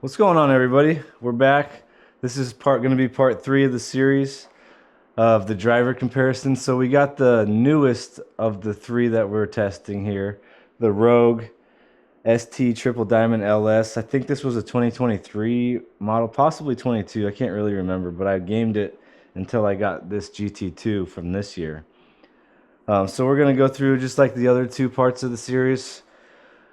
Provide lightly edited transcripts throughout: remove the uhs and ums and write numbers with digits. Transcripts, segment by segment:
What's going on, everybody? We're back. This is going to be part 3 of the series of the driver comparison. So we got the newest of the 3 that we're testing here, the Rogue ST Triple Diamond LS. I think this was a 2023 model, possibly 22. I can't really remember, but I gamed it until I got this GT2 from this year. So we're going to go through just like the other 2 parts of the series.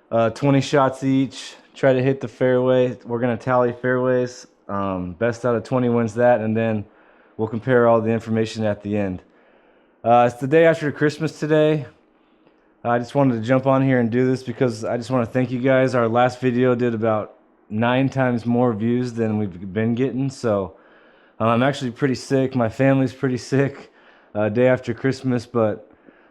20 shots each. Try to hit the fairway. We're going to tally fairways. Best out of 20 wins that, and then we'll compare all the information at the end. It's the day after Christmas today. I just wanted to jump on here and do this because I just want to thank you guys. Our last video did about 9 times more views than we've been getting, so I'm actually pretty sick. My family's pretty sick. Day after Christmas, but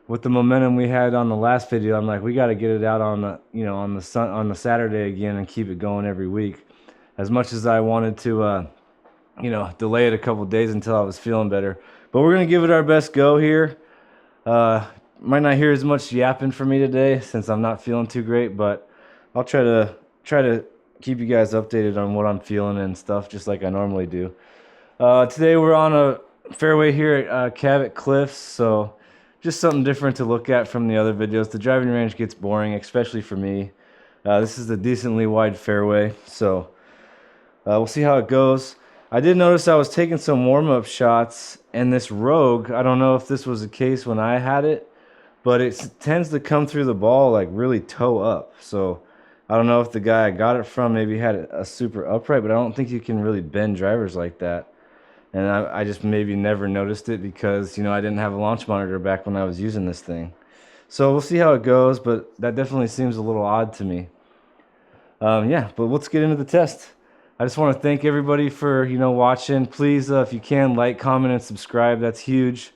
with the momentum we had on the last video, I'm like, we got to get it out on the, on the Saturday again and keep it going every week. As much as I wanted to, delay it a couple days until I was feeling better, but we're gonna give it our best go here. Might not hear as much yapping from me today since I'm not feeling too great, but I'll try to keep you guys updated on what I'm feeling and stuff, just like I normally do. Today we're on a fairway here at Cabot Cliffs, so just something different to look at from the other videos. The driving range gets boring, especially for me. This is a decently wide fairway, so we'll see how it goes. I did notice I was taking some warm-up shots, and this Rogue, I don't know if this was the case when I had it, but it tends to come through the ball like really toe up. So I don't know if the guy I got it from maybe had a super upright, but I don't think you can really bend drivers like that. And I just maybe never noticed it because, I didn't have a launch monitor back when I was using this thing. So we'll see how it goes, but that definitely seems a little odd to me. Yeah, but let's get into the test. I just want to thank everybody for, watching. Please, if you can, like, comment, and subscribe. That's huge.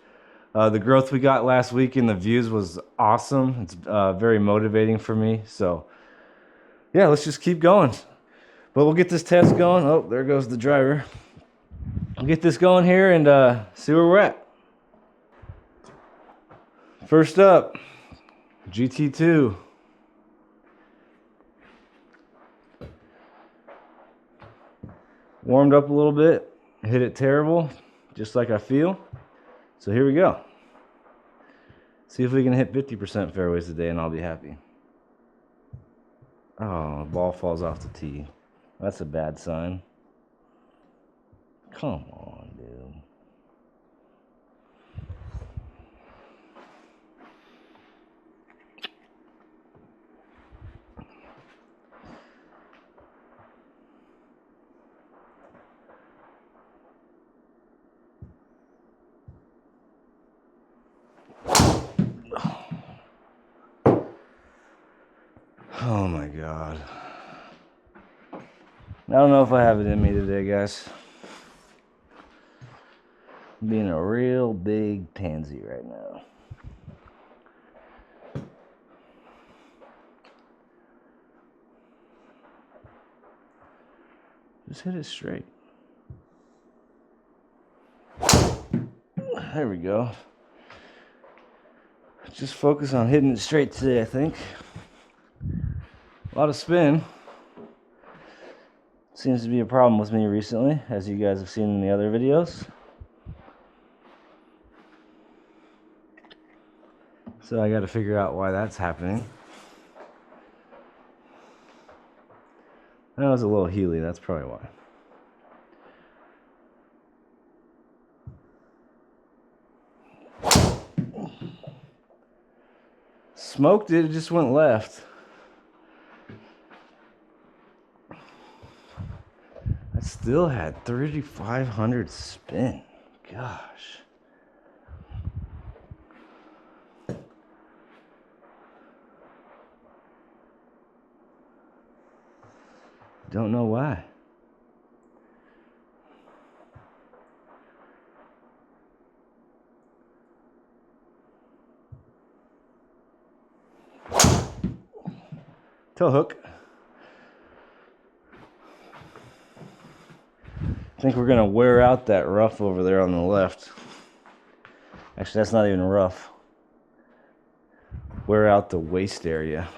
The growth we got last week in the views was awesome. It's very motivating for me. So, yeah, let's just keep going. But we'll get this test going. Oh, there goes the driver. We'll get this going here and see where we're at. First up, GT2. Warmed up a little bit, hit it terrible, just like I feel. So here we go. See if we can hit 50% fairways today and I'll be happy. Oh, the ball falls off the tee. That's a bad sign. Come on, dude. Oh my God. I don't know if I have it in me today, guys. I'm being a real big pansy right now. Just hit it straight. There we go. Just focus on hitting it straight today, I think. A lot of spin. Seems to be a problem with me recently, as you guys have seen in the other videos. So I got to figure out why that's happening. That was a little Healy, that's probably why. Smoked it, it just went left. I still had 3,500 spin. Gosh. Don't know why. Toe hook. I think we're gonna wear out that rough over there on the left. Actually, that's not even rough. Wear out the waist area.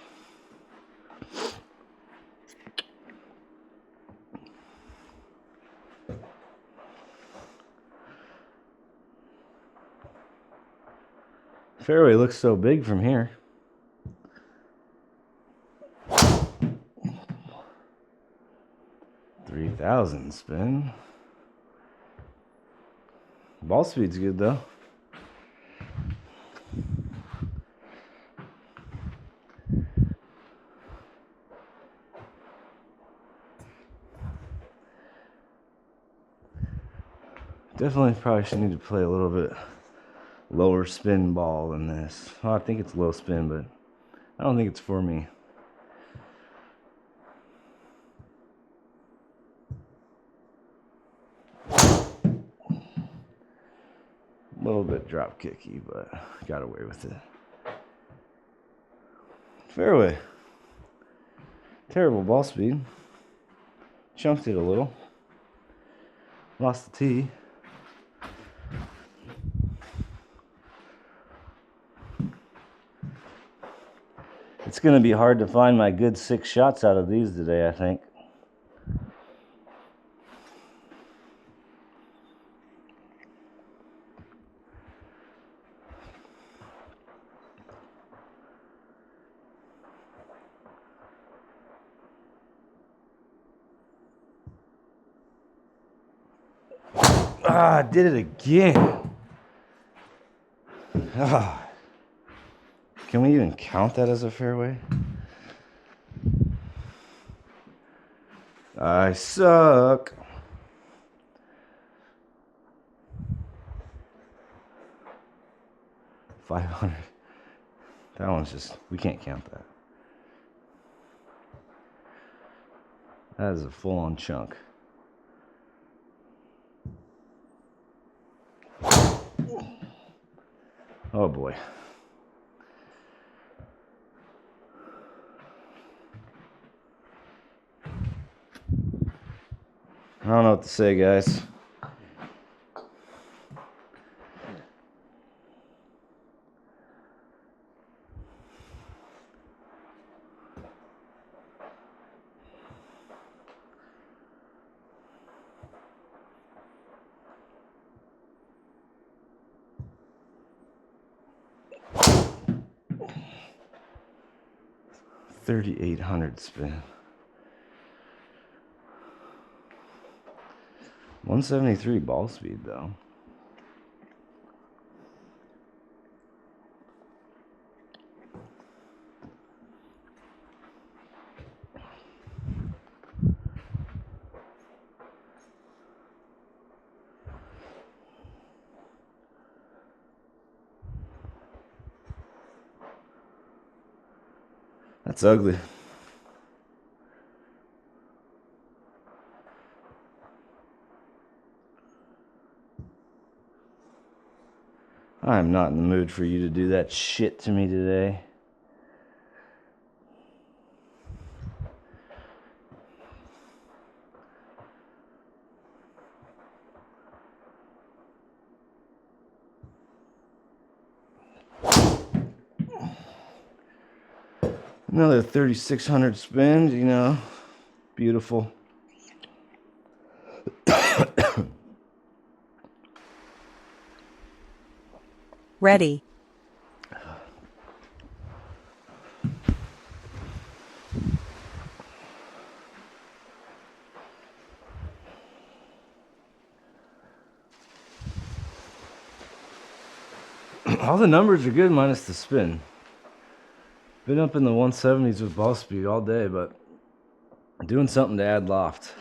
Fairway looks so big from here. $3,000 spin. Ball speed's good though. Definitely probably should need to play a little bit lower spin ball than this. Well, I think it's low spin, but I don't think it's for me. A little bit drop kicky, but got away with it. Fairway. Terrible ball speed. Chunked it a little. Lost the tee. It's going to be hard to find my good 6 shots out of these today, I think. Ah, I did it again. Ah. Can we even count that as a fairway? I suck. $500. That one's just, we can't count that. That is a full-on chunk. Oh boy. I don't know what to say, guys. $3,800 spin. 173 ball speed though. That's ugly. I'm not in the mood for you to do that shit to me today. Another 3,600 spin, you know, beautiful. Ready. All the numbers are good minus the spin. Been up in the 170s with ball speed all day, but doing something to add loft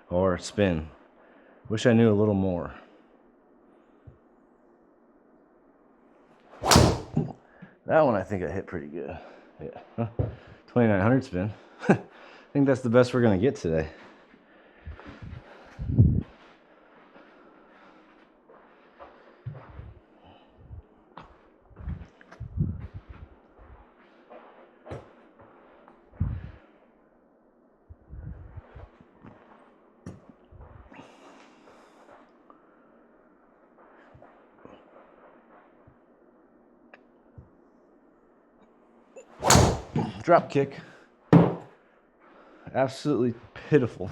or spin. Wish I knew a little more. That one I think I hit pretty good. Yeah, huh? 2,900 spin. I think that's the best we're gonna get today. Drop kick. Absolutely pitiful.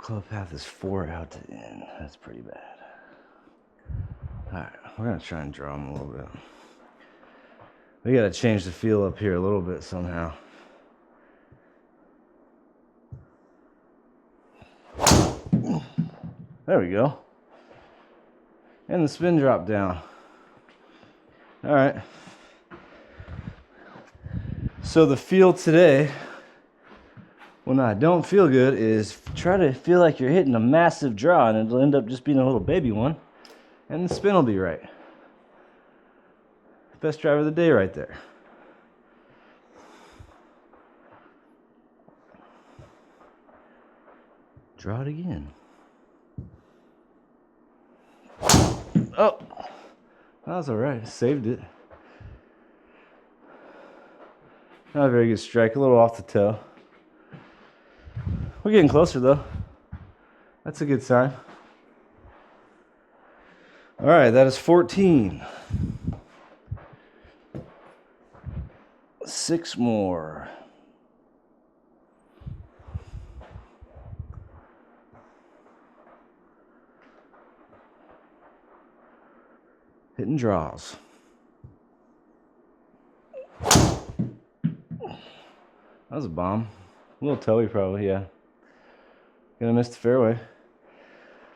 club path is 4 out to in. That's pretty bad. Alright, we're gonna try and draw them a little bit. We gotta change the feel up here a little bit somehow. There we go. And the spin dropped down. Alright. So the feel today, when I don't feel good, is try to feel like you're hitting a massive draw and it'll end up just being a little baby one. And the spin will be right. Best drive of the day right there. Draw it again. Oh, that was all right. Saved it. Not a very good strike. A little off the toe. We're getting closer though. That's a good sign. All right, that is 14. 6 more. Hitting draws. That was a bomb. A little toey probably, yeah. Gonna miss the fairway.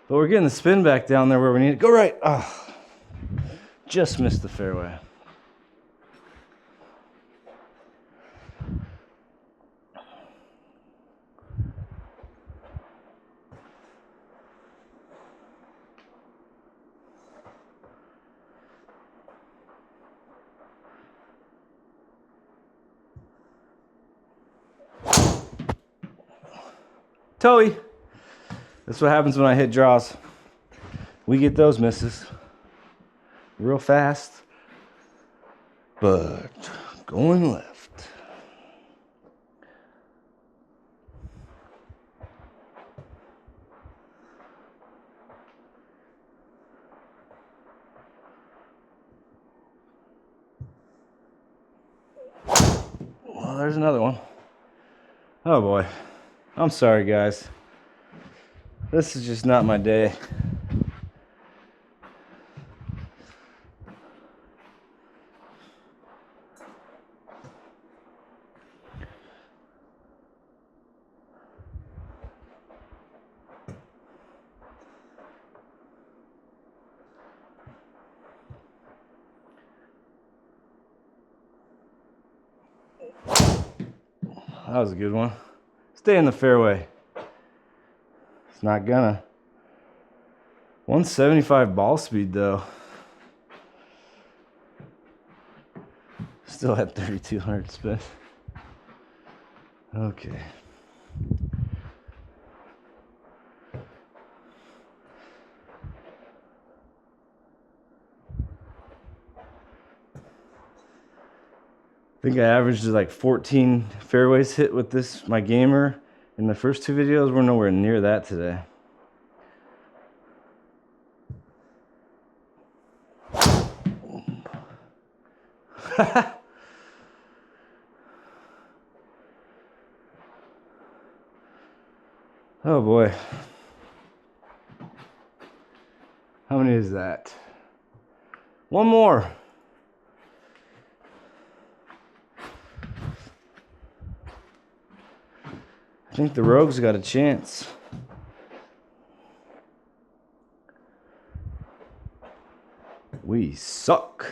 But we're getting the spin back down there where we need it. Go right. Oh, just missed the fairway. Toey. That's what happens when I hit draws. We get those misses real fast, but going left. Well, there's another one. Oh boy. I'm sorry, guys. This is just not my day. That was a good one. Stay in the fairway. It's not gonna. 175 ball speed though. Still at 3,200 spin. Okay. I think I averaged like 14 fairways hit with this, my gamer, in the first 2 videos. We're nowhere near that today. Oh boy. How many is that? One more. I think the Rogue's got a chance. We suck.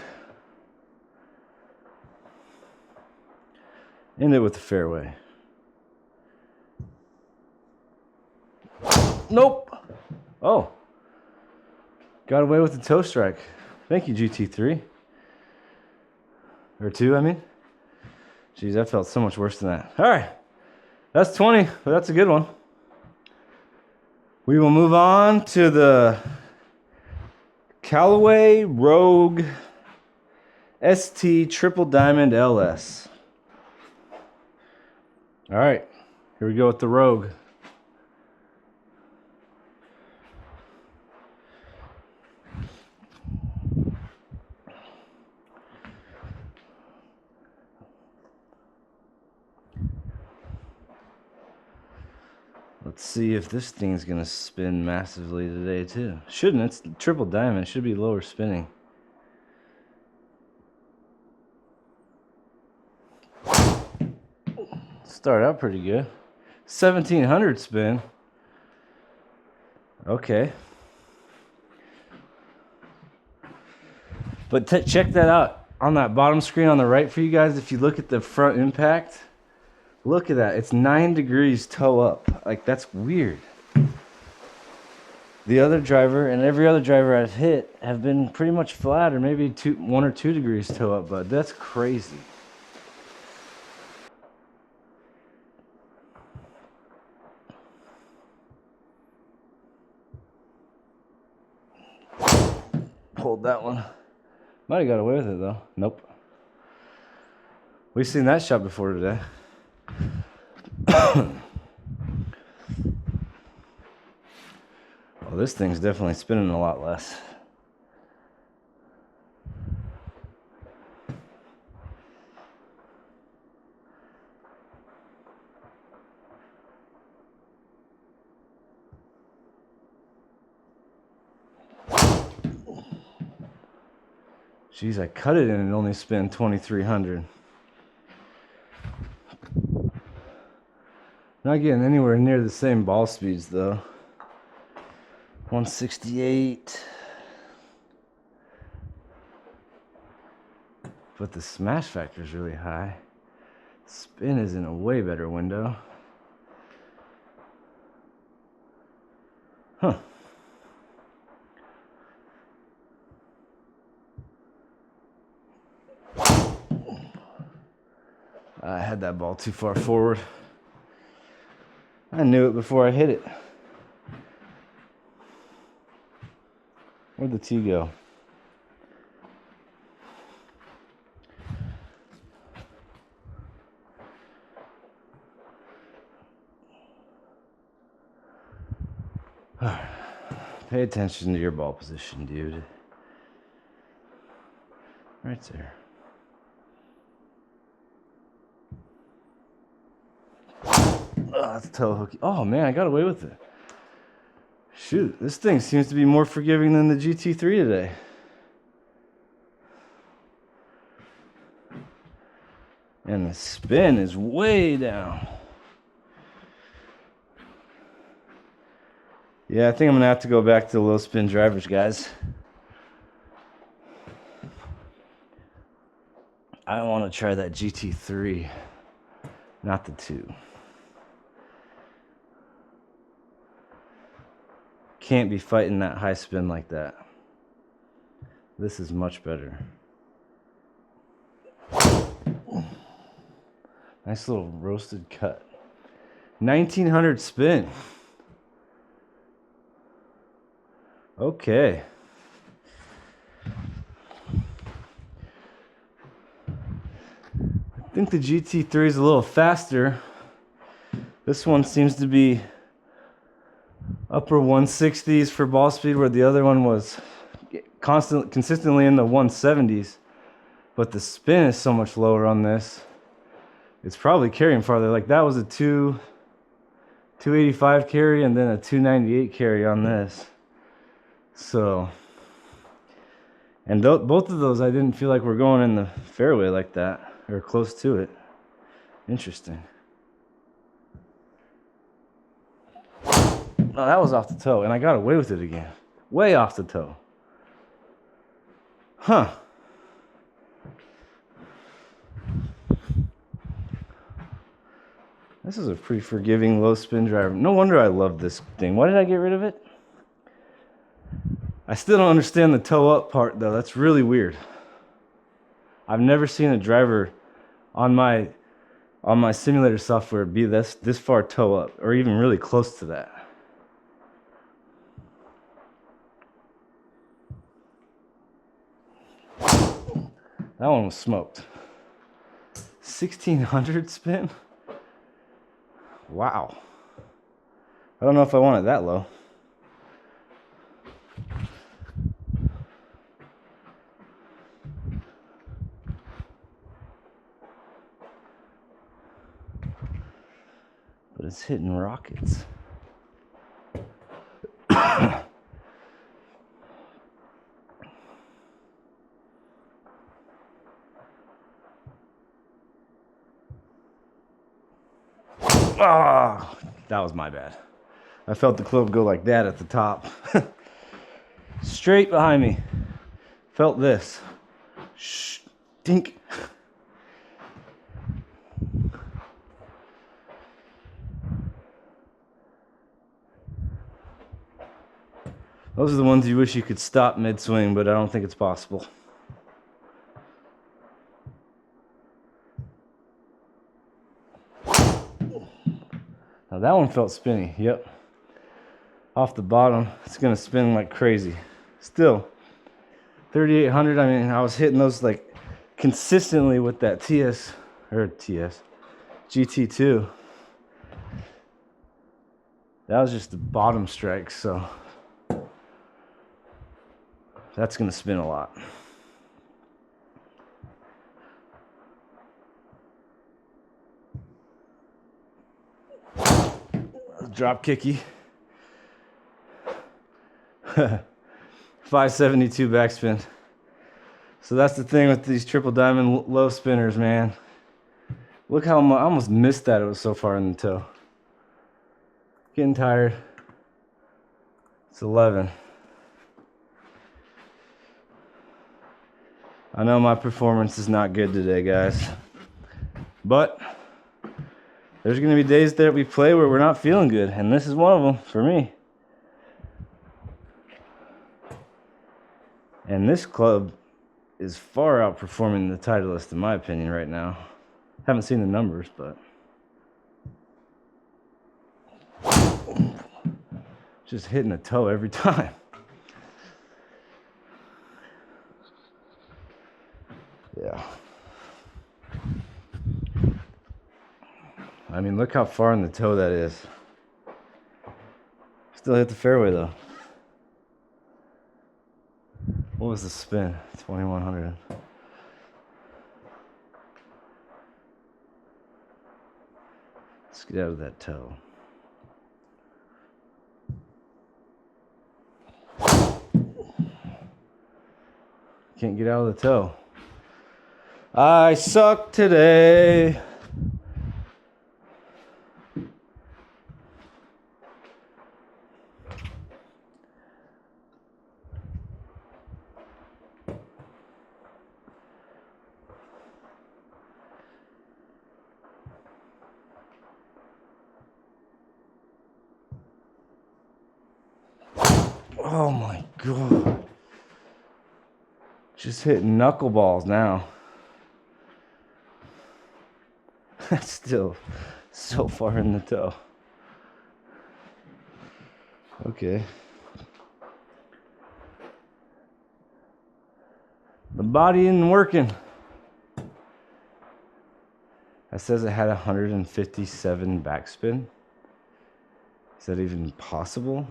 End it with the fairway. Nope. Oh. Got away with the toe strike. Thank you, GT3. Or 2, I mean. Jeez, that felt so much worse than that. All right. That's 20, but that's a good one. We will move on to the Callaway Rogue ST Triple Diamond LS. All right, here we go with the Rogue. Let's see if this thing's gonna spin massively today too. Shouldn't, it's triple diamond, it should be lower spinning. Start out pretty good. 1700 spin. Okay. But check that out on that bottom screen on the right for you guys. If you look at the front impact, look at that. It's 9 degrees toe up. Like, that's weird. The other driver and every other driver I've hit have been pretty much flat or maybe 1 or 2 degrees toe up, but that's crazy. Pulled that one. Might have got away with it though. Nope. We've seen that shot before today. Oh, this thing's definitely spinning a lot less. Jeez, I cut it in and it only spent 2,300. Not getting anywhere near the same ball speeds though. 168. But the smash factor is really high. Spin is in a way better window. Huh. I had that ball too far forward. I knew it before I hit it. Where'd the tee go? Pay attention to your ball position, dude. Right there. Oh, that's toe hooky. Oh man, I got away with it. Shoot, this thing seems to be more forgiving than the GT3 today. And the spin is way down. Yeah, I think I'm gonna have to go back to the low spin drivers, guys. I want to try that GT3, not the 2. Can't be fighting that high spin like that. This is much better. Nice little roasted cut. 1900 spin. Okay. I think the GT3 is a little faster. This one seems to be upper 160s for ball speed, where the other one was consistently in the 170s. But the spin is so much lower on this. It's probably carrying farther. Like that was a 285 carry and then a 298 carry on this. So, and both of those I didn't feel like were going in the fairway like that, or close to it. Interesting. Oh, that was off the toe, and I got away with it again. Way off the toe. Huh. This is a pretty forgiving low spin driver. No wonder I love this thing. Why did I get rid of it? I still don't understand the toe up part though. That's really weird. I've never seen a driver on my simulator software be this far toe up, or even really close to that. That one was smoked. 1600 spin? Wow. I don't know if I want it that low. But it's hitting rockets. Ah, that was my bad. I felt the club go like that at the top. Straight behind me. Felt this. Shh. Dink. Those are the ones you wish you could stop mid-swing, but I don't think it's possible. Now that one felt spinny, yep. Off the bottom, it's gonna spin like crazy. Still, 3,800, I mean, I was hitting those like consistently with that GT2. That was just the bottom strike, so that's gonna spin a lot. Drop kicky. 572 backspin. So that's the thing with these triple diamond low spinners, man. Look how I almost missed that. It was so far in the toe. Getting tired. It's 11. I know my performance is not good today, guys. But there's going to be days that we play where we're not feeling good. And this is one of them for me. And this club is far outperforming the Titleist, in my opinion, right now. Haven't seen the numbers, but just hitting the toe every time. Yeah. I mean, look how far in the toe that is. Still hit the fairway, though. What was the spin? 2,100. Let's get out of that toe. Can't get out of the toe. I suck today. Oh my God. Just hitting knuckleballs now. That's still so far in the toe. Okay. The body isn't working. That says it had 157 backspin. Is that even possible?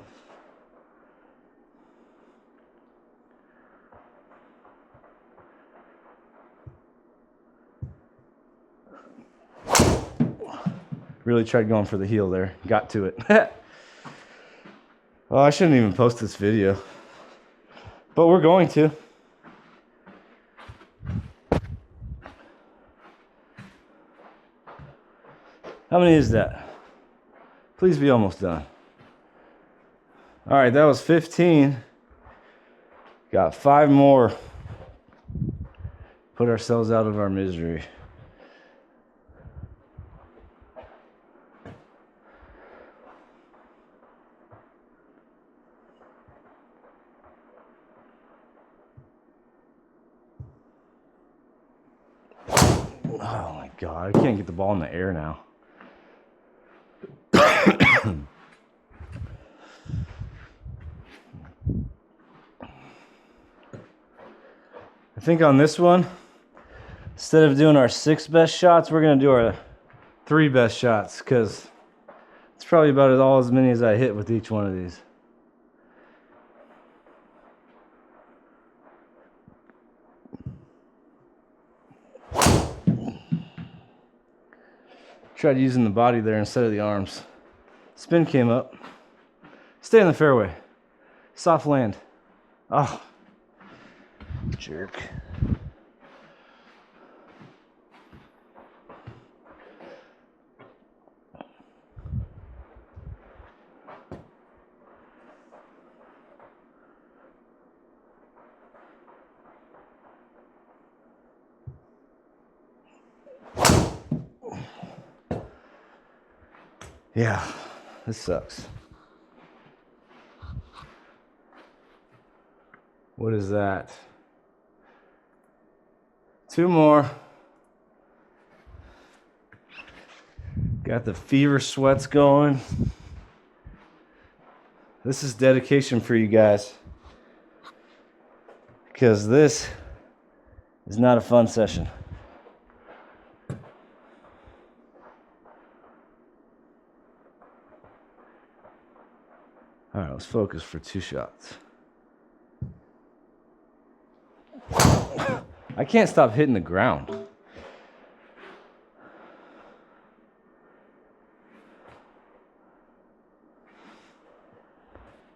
Really tried going for the heel there. Got to it. Oh, I shouldn't even post this video. But we're going to. How many is that? Please be almost done. All right, that was 15. Got 5 more. Put ourselves out of our misery. Oh my God, I can't get the ball in the air now. I think on this one, instead of doing our 6 best shots, we're gonna do our 3 best shots, because it's probably about as many as I hit with each one of these. Tried using the body there instead of the arms. Spin came up. Stay in the fairway. Soft land. Oh, jerk. Yeah, this sucks. What is that? 2 more. Got the fever sweats going. This is dedication for you guys, because this is not a fun session. All right, let's focus for 2 shots. I can't stop hitting the ground.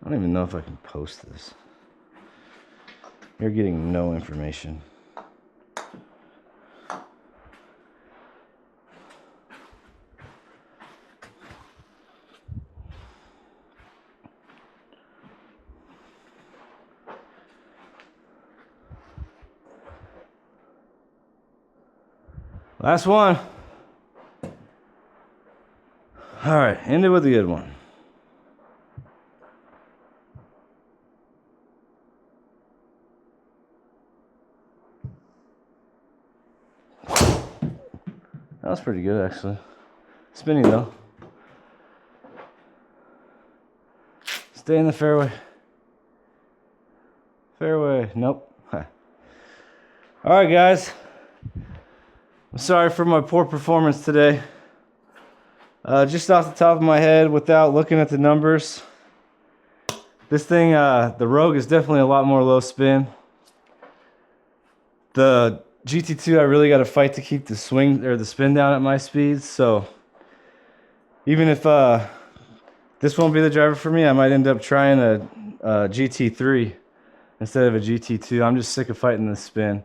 I don't even know if I can post this. You're getting no information. Last one. All right, end it with a good one. That was pretty good, actually. Spinning, though. Stay in the fairway. Fairway. Nope. All right, guys. I'm sorry for my poor performance today. Just off the top of my head, without looking at the numbers, this thing, the Rogue is definitely a lot more low spin. The GT2, I really got to fight to keep the swing or the spin down at my speeds. So even if this won't be the driver for me, I might end up trying a GT3 instead of a GT2. I'm just sick of fighting this spin.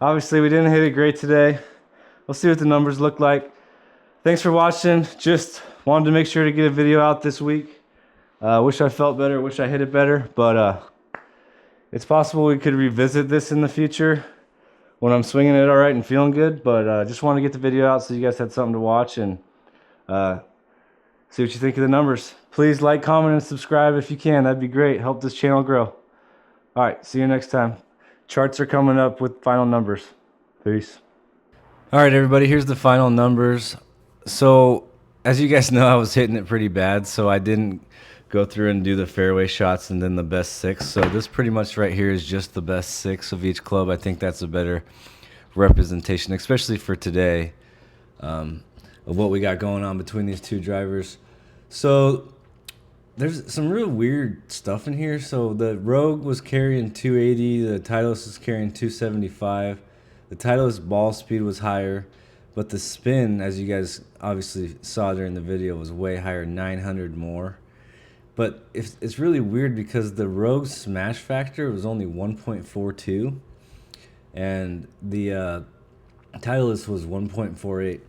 Obviously, we didn't hit it great today. We'll see what the numbers look like. Thanks for watching. Just wanted to make sure to get a video out this week. Wish I felt better, wish I hit it better, but it's possible we could revisit this in the future when I'm swinging it all right and feeling good. But just want to get the video out so you guys had something to watch and see what you think of the numbers. Please like, comment, and subscribe if you can. That'd be great. Help this channel grow. All right, see you next time. Charts are coming up with final numbers. Peace. All right, everybody, here's the final numbers. So, as you guys know, I was hitting it pretty bad, so I didn't go through and do the fairway shots and then the best 6. So this pretty much right here is just the best 6 of each club. I think that's a better representation, especially for today, of what we got going on between these 2 drivers. So there's some real weird stuff in here. So the Rogue was carrying 280, the Titleist was carrying 275. The Titleist ball speed was higher, but the spin, as you guys obviously saw during the video, was way higher, 900 more. But it's really weird because the Rogue's smash factor was only 1.42, and the Titleist was 1.48.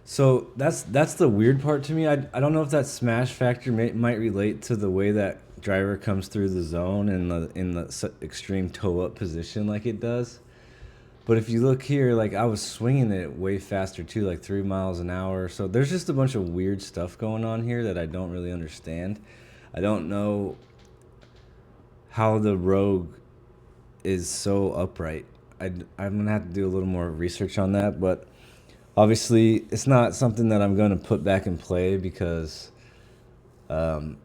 So that's the weird part to me. I don't know if that smash factor might relate to the way that driver comes through the zone in the extreme toe up position like it does. But if you look here, like I was swinging it way faster too, like 3 miles an hour. So there's just a bunch of weird stuff going on here that I don't really understand. I don't know how the Rogue is so upright. I'm going to have to do a little more research on that. But obviously, it's not something that I'm going to put back in play because it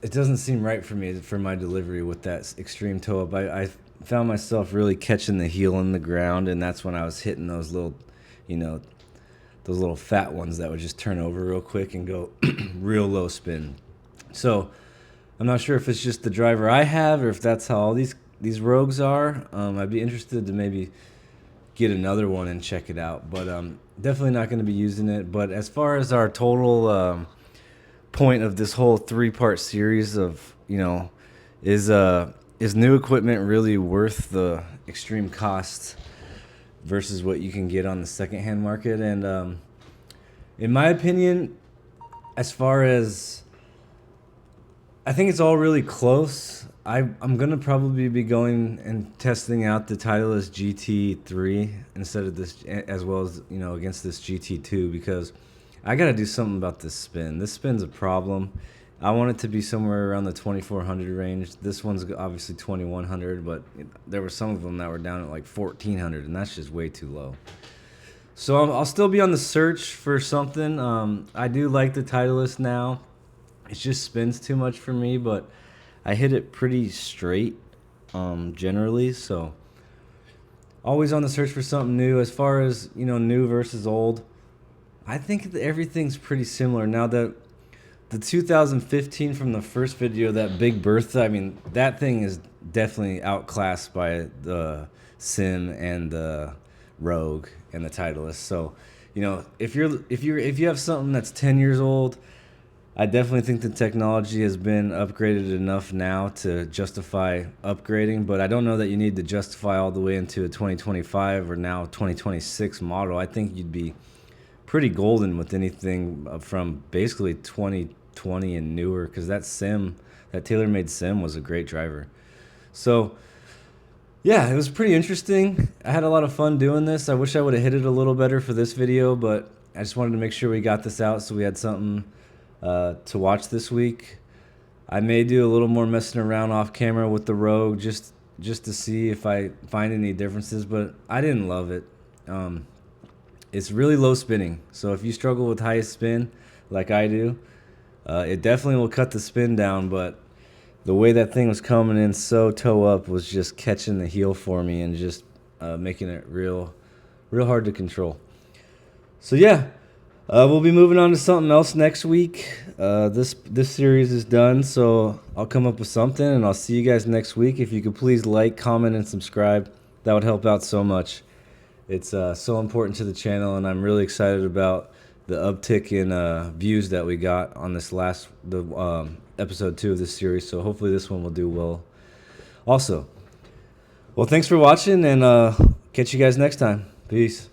doesn't seem right for me for my delivery with that extreme toe up. I found myself really catching the heel in the ground, and that's when I was hitting those little, those little fat ones that would just turn over real quick and go real low spin. So I'm not sure if it's just the driver I have or if that's how all these Rogues are. I'd be interested to maybe get another one and check it out, but definitely not going to be using it. But as far as our total point of this whole 3-part series of, is new equipment really worth the extreme cost versus what you can get on the secondhand market? And in my opinion, as far as, I think it's all really close. I'm gonna probably be going and testing out the Titleist GT3 instead of this, as well as against this GT2, because I gotta do something about this spin. This spin's a problem. I want it to be somewhere around the 2400 range. This one's obviously 2100, but there were some of them that were down at like 1400, and that's just way too low. So I'll still be on the search for something. I do like the Titleist now. It just spins too much for me, but I hit it pretty straight generally, so always on the search for something new. As far as, you know, new versus old, I think that everything's pretty similar. Now that the 2015 from the first video, that Big Bertha, I mean, that thing is definitely outclassed by the Sim and the Rogue and the Titleist. So, you know, if you have something that's 10 years old, I definitely think the technology has been upgraded enough now to justify upgrading, but I don't know that you need to justify all the way into a 2025 or now 2026 model. I think you'd be pretty golden with anything from basically 2020 and newer, because that tailor-made Sim was a great driver. So yeah, it was pretty interesting. I had a lot of fun doing this. I wish I would have hit it a little better for this video, but I just wanted to make sure we got this out so we had something to watch this week. I may do a little more messing around off camera with the Rogue just to see if I find any differences, but I didn't love it. It's really low spinning, so if you struggle with high spin like I do, it definitely will cut the spin down, but the way that thing was coming in so toe up was just catching the heel for me and just making it real hard to control. So yeah, we'll be moving on to something else next week. This series is done, so I'll come up with something, and I'll see you guys next week. If you could please like, comment, and subscribe, that would help out so much. It's so important to the channel, and I'm really excited about the uptick in views that we got on this episode 2 of this series. So hopefully this one will do well also. Well, thanks for watching, and catch you guys next time. Peace.